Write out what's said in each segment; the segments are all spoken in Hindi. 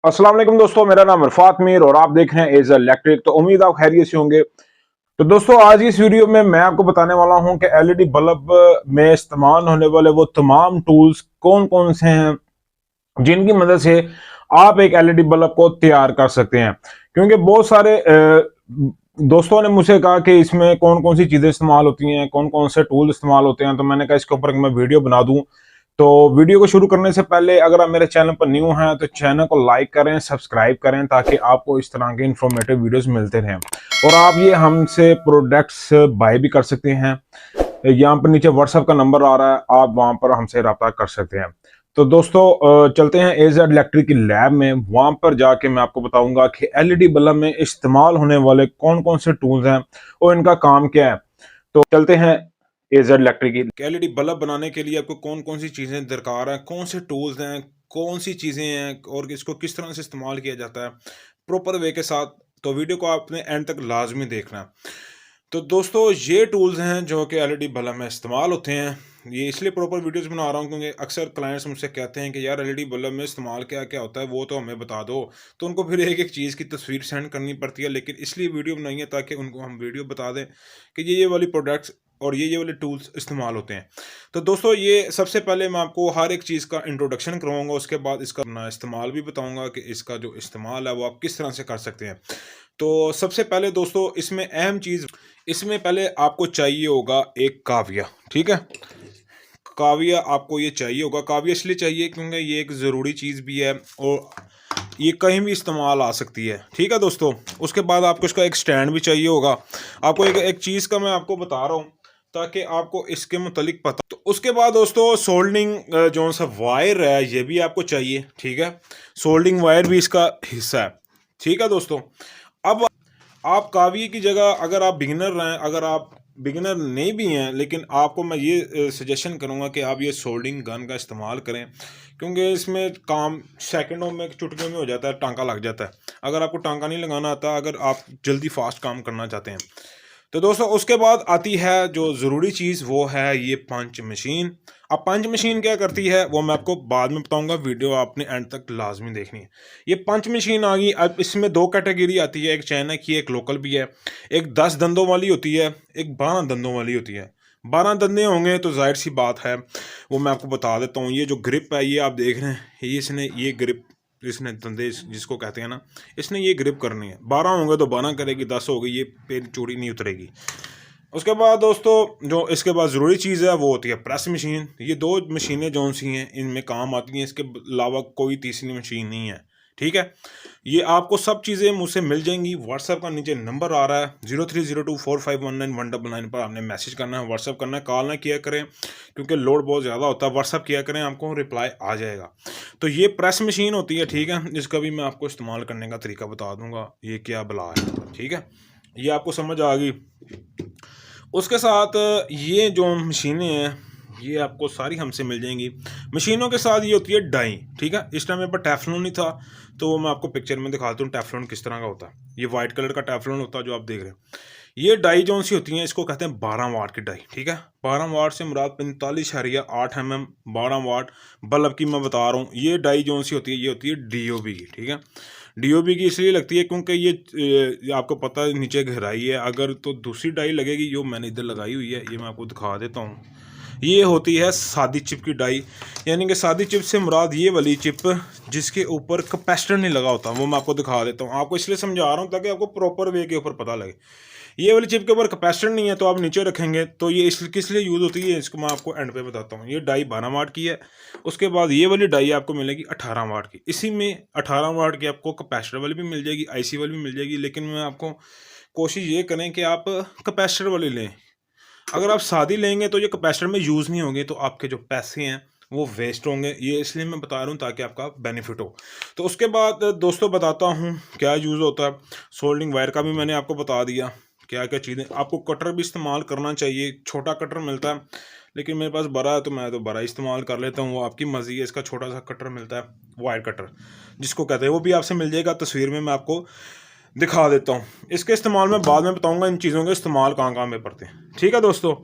अस्सलाम वालेकुम दोस्तों, मेरा नाम इरफात मीर और आप देख रहे हैं एज इलेक्ट्रिक। तो उम्मीद आप खैरियत से होंगे। तो दोस्तों, आज की इस वीडियो में मैं आपको बताने वाला हूं कि एलईडी बल्ब में इस्तेमाल होने वाले वो तमाम टूल्स कौन कौन से हैं जिनकी मदद से आप एक एलईडी बल्ब को तैयार कर सकते हैं। क्योंकि बहुत सारे दोस्तों ने मुझसे कहा कि इसमें कौन कौन सी चीजें इस्तेमाल होती हैं, कौन कौन से टूल इस्तेमाल होते हैं, तो मैंने कहा इसके ऊपर मैं वीडियो बना दूं। तो वीडियो को शुरू करने से पहले अगर आप मेरे चैनल पर न्यू हैं तो चैनल को लाइक करें, सब्सक्राइब करें, ताकि आपको इस तरह के इंफॉर्मेटिव वीडियोस मिलते रहें। और आप ये हमसे प्रोडक्ट्स बाय भी कर सकते हैं। यहाँ पर नीचे व्हाट्सएप का नंबर आ रहा है, आप वहां पर हमसे रब्ता कर सकते हैं। तो दोस्तों, चलते हैं एजेड इलेक्ट्रिक की लैब में। वहां पर जाके मैं आपको बताऊंगा कि एलईडी बल्ब में इस्तेमाल होने वाले कौन कौन से टूल्स हैं और इनका काम क्या है। तो चलते हैं एजेड इलेक्ट्रिक की। एलईडी बल्ब बनाने के लिए आपको कौन कौन सी चीजें दरकार है, कौन से टूल्स हैं, कौन सी चीजें हैं और इसको किस तरह से इस्तेमाल किया जाता है प्रॉपर वे के साथ। तो वीडियो को आपने एंड तक लाजमी देखना है। तो दोस्तों, ये टूल्स हैं जो कि एलईडी बल्ब में इस्तेमाल होते हैं। ये इसलिए प्रॉपर वीडियोस बना रहा हूँ क्योंकि अक्सर क्लाइंट्स मुझसे कहते हैं कि यार एलईडी बल्ब में इस्तेमाल क्या क्या होता है वो तो हमें बता दो। तो उनको फिर एक एक चीज़ की तस्वीर सेंड करनी पड़ती है, लेकिन इसलिए वीडियो बनाई है ताकि उनको हम वीडियो बता दें कि ये वाली प्रोडक्ट्स और ये वाले टूल्स इस्तेमाल होते हैं। तो दोस्तों, ये सबसे पहले मैं आपको हर एक चीज़ का इंट्रोडक्शन करवाऊंगा, उसके बाद इसका अपना इस्तेमाल भी बताऊंगा कि इसका जो इस्तेमाल है वो आप किस तरह से कर सकते हैं। तो सबसे पहले दोस्तों, इसमें अहम चीज़, इसमें पहले आपको चाहिए होगा एक काविया। ठीक है, काविया आपको ये चाहिए होगा। काविया इसलिए चाहिए क्योंकि ये एक ज़रूरी चीज़ भी है और ये कहीं भी इस्तेमाल आ सकती है। ठीक है दोस्तों, उसके बाद आपको इसका एक स्टैंड भी चाहिए होगा। आपको एक चीज़ का मैं आपको बता रहा हूँ ताकि आपको इसके मुतलिक पता। तो उसके बाद दोस्तों, सोल्डिंग जो सा वायर है ये भी आपको चाहिए। ठीक है, सोल्डिंग वायर भी इसका हिस्सा है। ठीक है दोस्तों, अब आप काविये की जगह अगर आप बिगिनर हैं, अगर आप बिगिनर नहीं भी हैं, लेकिन आपको मैं ये सजेशन करूंगा कि आप ये सोल्डिंग गन का इस्तेमाल करें, क्योंकि इसमें काम सेकंडों में, चुटकियों में हो जाता है, टांका लग जाता है। अगर आपको टांका नहीं लगाना आता, अगर आप जल्दी फास्ट काम करना चाहते हैं। तो दोस्तों, उसके बाद आती है जो ज़रूरी चीज़, वो है ये पंच मशीन। अब पंच मशीन क्या करती है वो मैं आपको बाद में बताऊंगा, वीडियो आपने एंड तक लाजमी देखनी है। ये पंच मशीन आ गई। अब इसमें दो कैटेगरी आती है, एक चाइना की, एक लोकल भी है। एक 10 दंदों वाली होती है, एक 12 दंदों वाली होती है। 12 दंदे होंगे तो जाहिर सी बात है वो मैं आपको बता देता हूँ। ये जो ग्रिप है ये आप देख रहे हैं, ये इसने ये ग्रिप, इसने दंदे जिसको कहते हैं ना, इसने ये ग्रिप करनी है। 12 होंगे तो 12 करेगी, 10 हो गई ये पेन चूड़ी नहीं उतरेगी। उसके बाद दोस्तों, जो इसके बाद ज़रूरी चीज़ है वो होती है प्रेस मशीन। ये दो मशीनें जो सी हैं इनमें काम आती हैं, इसके अलावा कोई तीसरी मशीन नहीं है। ठीक है, ये आपको सब चीज़ें मुझसे मिल जाएंगी। व्हाट्सएप का नीचे नंबर आ रहा है 0302451919 पर आपने मैसेज करना है, व्हाट्सएप करना है। कॉल ना किया करें क्योंकि लोड बहुत ज़्यादा होता है। व्हाट्सएप किया करें, आपको रिप्लाई आ जाएगा। तो ये प्रेस मशीन होती है। ठीक है, इसका भी मैं आपको इस्तेमाल करने का तरीका बता दूंगा, ये क्या बला है। ठीक है, ये आपको समझ आ गई। उसके साथ ये जो मशीनें हैं ये आपको सारी हमसे मिल जाएंगी। मशीनों के साथ ये होती है डाई। ठीक है, इस टाइम मेरे पास टेफ्लॉन नहीं था तो वो मैं आपको पिक्चर में दिखाता हूँ टेफ्लॉन किस तरह का होता है। ये वाइट कलर का टेफ्लॉन होता है जो आप देख रहे हैं। ये डाई जो सी होती हैं इसको कहते हैं 12 वाट की डाई। ठीक है, 12 वाट से मुराद 45.8 mm 12 वाट बल्ब की मैं बता रहा हूँ। ये डाई जो सी होती है ये होती है डीओबी की। ठीक है, डीओबी की इसलिए लगती है क्योंकि ये आपको पता है नीचे गहराई है। अगर तो दूसरी डाई लगेगी जो मैंने इधर लगाई हुई है, ये मैं आपको दिखा देता हूँ। ये होती है सादी चिप की डाई, यानी कि सादी चिप से मुराद ये वाली चिप जिसके ऊपर कैपेसिटर नहीं लगा होता, वो मैं आपको दिखा देता हूँ। आपको इसलिए समझा रहा हूँ ताकि आपको प्रॉपर वे के ऊपर पता लगे। ये वाली चिप के ऊपर कैपेसिटर नहीं है तो आप नीचे रखेंगे तो ये इस किस लिए यूज़ होती है इसको मैं आपको एंड पे बताता हूँ। ये डाई 12 वाट की है। उसके बाद ये वाली डाई आपको मिलेगी 18 वाट की। इसी में 18 वाट की आपको कैपेसिटर वाली भी मिल जाएगी, आईसी वाली भी मिल जाएगी, लेकिन मैं आपको कोशिश ये करें कि आप कैपेसिटर वाली लें। अगर आप सादी लेंगे तो ये कैपेसिटर में यूज़ नहीं होंगे तो आपके जो पैसे हैं वो वेस्ट होंगे। ये इसलिए मैं बता रहा हूँ ताकि आपका बेनिफिट हो। तो उसके बाद दोस्तों बताता हूँ क्या यूज़ होता है। सोल्डिंग वायर का भी मैंने आपको बता दिया क्या क्या चीज़ें। आपको कटर भी इस्तेमाल करना चाहिए, छोटा कटर मिलता है लेकिन मेरे पास बड़ा है तो मैं तो बड़ा इस्तेमाल कर लेता हूँ, वो आपकी मर्ज़ी है। इसका छोटा सा कटर मिलता है वायर कटर जिसको कहते हैं, वो भी आपसे मिल जाएगा। तस्वीर में मैं आपको दिखा देता हूँ। इसके इस्तेमाल में बाद में बताऊँगा, इन चीज़ों के इस्तेमाल कहाँ कहाँ में पड़ते हैं। ठीक है दोस्तों,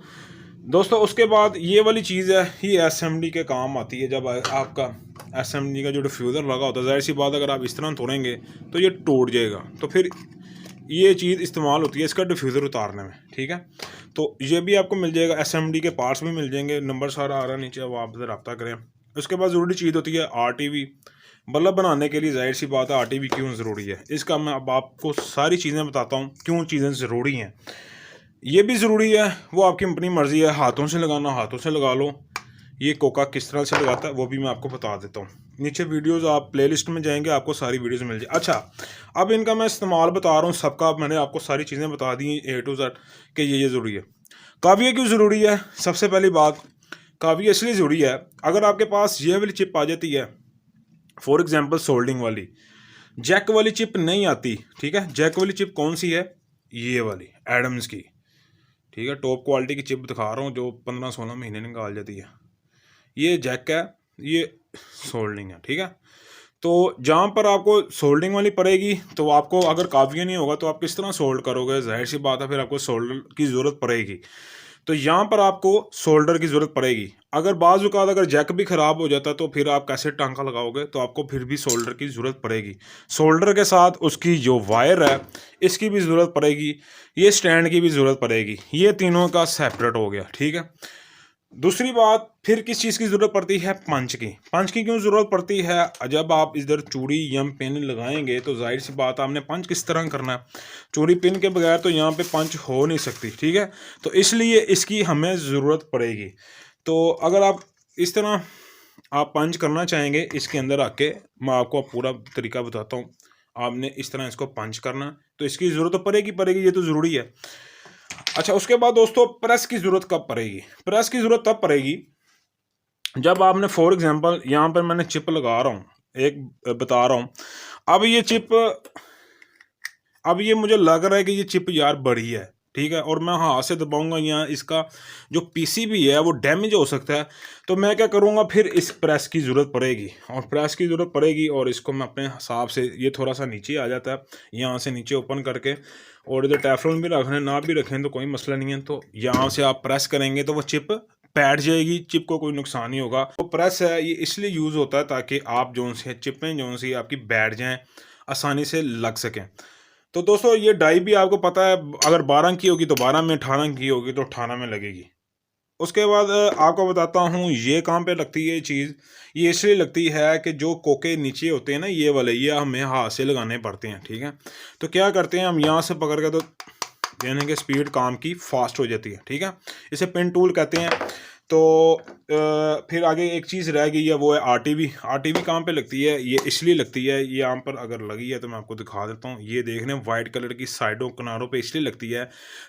दोस्तों उसके बाद ये वाली चीज़ है, ये एसएमडी के काम आती है। जब आपका एसएमडी का जो डिफ्यूज़र लगा होता है, जाहिर सी बात अगर आप इस तरह तोड़ेंगे तो ये टूट जाएगा, तो फिर ये चीज़ इस्तेमाल होती है इसका डिफ्यूज़र उतारने में, ठीक है। तो ये भी आपको मिल जाएगा, एसएमडी के पार्ट्स भी मिल जाएंगे, नंबर सारा आ रहा है नीचे, अब आप रब्ता करें। उसके बाद ज़रूरी चीज़ होती है आरटीवी। बल्ब बनाने के लिए जाहिर सी बात है आरटीवी क्यों ज़रूरी है, इसका मैं अब आपको सारी चीज़ें बताता हूँ क्यों चीज़ें ज़रूरी हैं। ये भी ज़रूरी है, वो आपकी अपनी मर्ज़ी है, हाथों से लगाना हाथों से लगा लो। ये कोका किस तरह से लगाता है वो भी मैं आपको बता देता हूँ। नीचे वीडियोस आप प्लेलिस्ट में जाएंगे, आपको सारी वीडियोस मिल जाए। अच्छा, अब इनका मैं इस्तेमाल बता रहा हूँ सबका, मैंने आपको सारी चीज़ें बता दी A to Z कि ये ज़रूरी है। काविया क्यों ज़रूरी है? सबसे पहली बात, काविया इसलिए ज़रूरी है, अगर आपके पास ये वाली चिप आ जाती है, फॉर एग्जाम्पल सोल्डिंग वाली, जैक वाली चिप नहीं आती, ठीक है। जैक वाली चिप कौन सी है? ये वाली एडम्स की, ठीक है। टॉप क्वालिटी की चिप दिखा रहा हूँ जो 15-16 महीने निकाल जाती है। ये जैक है, ये सोल्डिंग है, ठीक है। तो जहाँ पर आपको सोल्डिंग वाली पड़ेगी, तो आपको अगर काविया नहीं होगा तो आप किस तरह सोल्ड करोगे? जाहिर सी बात है फिर आपको सोल्डर की ज़रूरत पड़ेगी। तो यहाँ पर आपको सोल्डर की ज़रूरत पड़ेगी। अगर बाज़ औक़ात अगर जैक भी ख़राब हो जाता तो फिर आप कैसे टांका लगाओगे? तो आपको फिर भी सोल्डर की ज़रूरत पड़ेगी। सोल्डर के साथ उसकी जो वायर है इसकी भी ज़रूरत पड़ेगी, ये स्टैंड की भी ज़रूरत पड़ेगी। ये तीनों का सेपरेट हो गया, ठीक है। दूसरी बात, फिर किस चीज़ की ज़रूरत पड़ती है? पंच की। पंच की क्यों ज़रूरत पड़ती है? जब आप इधर चूड़ी या पिन लगाएंगे तो जाहिर सी बात आपने पंच किस तरह करना है? चूड़ी पिन के बगैर तो यहाँ पे पंच हो नहीं सकती, ठीक है। तो इसलिए इसकी हमें ज़रूरत पड़ेगी। तो अगर आप इस तरह आप पंच करना चाहेंगे, इसके अंदर आके मैं आपको पूरा तरीका बताता हूँ। आपने इस तरह इसको पंच करना, तो इसकी ज़रूरत तो पड़ेगी, ये तो ज़रूरी है। अच्छा, उसके बाद दोस्तों प्रेस की ज़रूरत कब पड़ेगी? प्रेस की ज़रूरत तब पड़ेगी जब आपने फॉर एग्जांपल यहाँ पर मैंने चिप लगा रहा हूँ, एक बता रहा हूँ। अब ये चिप, अब ये मुझे लग रहा है कि ये चिप यार बड़ी है, ठीक है, और मैं हाथ से दबाऊंगा, यहाँ इसका जो पीसीबी है वो डैमेज हो सकता है। तो मैं क्या करूँगा, फिर इस प्रेस की ज़रूरत पड़ेगी, और प्रेस की ज़रूरत पड़ेगी, और इसको मैं अपने हिसाब से, ये थोड़ा सा नीचे आ जाता है, यहाँ से नीचे ओपन करके, और इधर टेफ्लॉन भी रखना है, ना भी रखें तो कोई मसला नहीं है। तो यहाँ से आप प्रेस करेंगे तो वो चिप बैठ जाएगी, चिप को कोई नुकसान नहीं होगा। तो प्रेस है ये इसलिए यूज़ होता है ताकि आप जो से चिपें जो सी आपकी बैठ जाएँ, आसानी से लग सकें। तो दोस्तों ये डाई भी आपको पता है, अगर 12 की होगी तो 12 में, 18 की होगी तो 18 में लगेगी। उसके बाद आपको बताता हूँ ये कहाँ पे लगती है ये चीज़। ये इसलिए लगती है कि जो कोके नीचे होते हैं ना, ये वाले, ये हमें हाथ से लगाने पड़ते हैं, ठीक है। तो क्या करते हैं हम, यहाँ से पकड़ के तो यानी कि स्पीड काम की फास्ट हो जाती है, ठीक है। इसे पिन टूल कहते हैं। तो फिर आगे एक चीज़ रह गई है, वो है आरटीवी। आरटीवी कहाँ पे लगती है? ये इसलिए लगती है, ये यहाँ पर अगर लगी है तो मैं आपको दिखा देता हूँ। ये देख रहे हैं वाइट कलर की साइडों किनारों पे इसलिए लगती है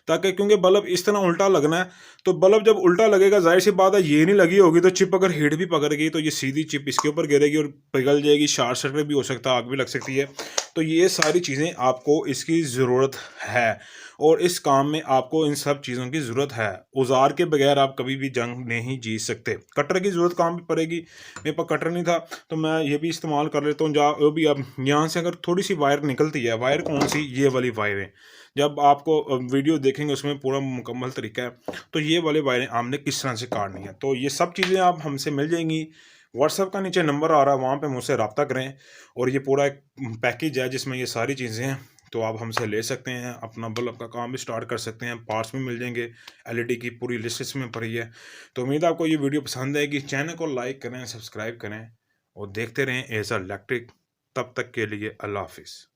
ताकि, क्योंकि बल्ब इस तरह उल्टा लगना है, तो बल्ब जब उल्टा लगेगा जाहिर सी बात है ये नहीं लगी होगी तो चिप अगर हीट भी पकड़ गई तो ये सीधी चिप इसके ऊपर गिरेगी और पिघल जाएगी, शॉर्ट सर्किट भी हो सकता है, आग भी लग सकती है। तो ये सारी चीज़ें आपको इसकी ज़रूरत है, और इस काम में आपको इन सब चीज़ों की ज़रूरत है। औजार के बगैर आप कभी भी जंग नहीं जीत सकते। कटर की ज़रूरत काम भी पड़ेगी, मेरे पास कटर नहीं था तो मैं ये भी इस्तेमाल कर लेता हूँ। वो भी अब यहाँ से अगर थोड़ी सी वायर निकलती है, वायर कौन सी? ये वाली वायरें। जब आपको वीडियो देखेंगे उसमें पूरा मुकम्मल तरीका है, तो ये वाले वायरें आपने किस तरह से काटनी है। तो ये सब चीज़ें आप हमसे मिल जाएंगी। व्हाट्सएप का नीचे नंबर आ रहा है, वहाँ पे मुझसे रब्ता करें, और ये पूरा एक पैकेज है जिसमें ये सारी चीज़ें हैं। तो आप हमसे ले सकते हैं, अपना बल्ब का काम भी स्टार्ट कर सकते हैं। पार्ट्स भी मिल जाएंगे, एलईडी की पूरी लिस्ट इसमें पड़ी है। तो उम्मीद है आपको ये वीडियो पसंद आएगी। चैनल को लाइक करें, सब्सक्राइब करें, और देखते रहें एज अ इलेक्ट्रिक। तब तक के लिए अल्लाह हाफिज़।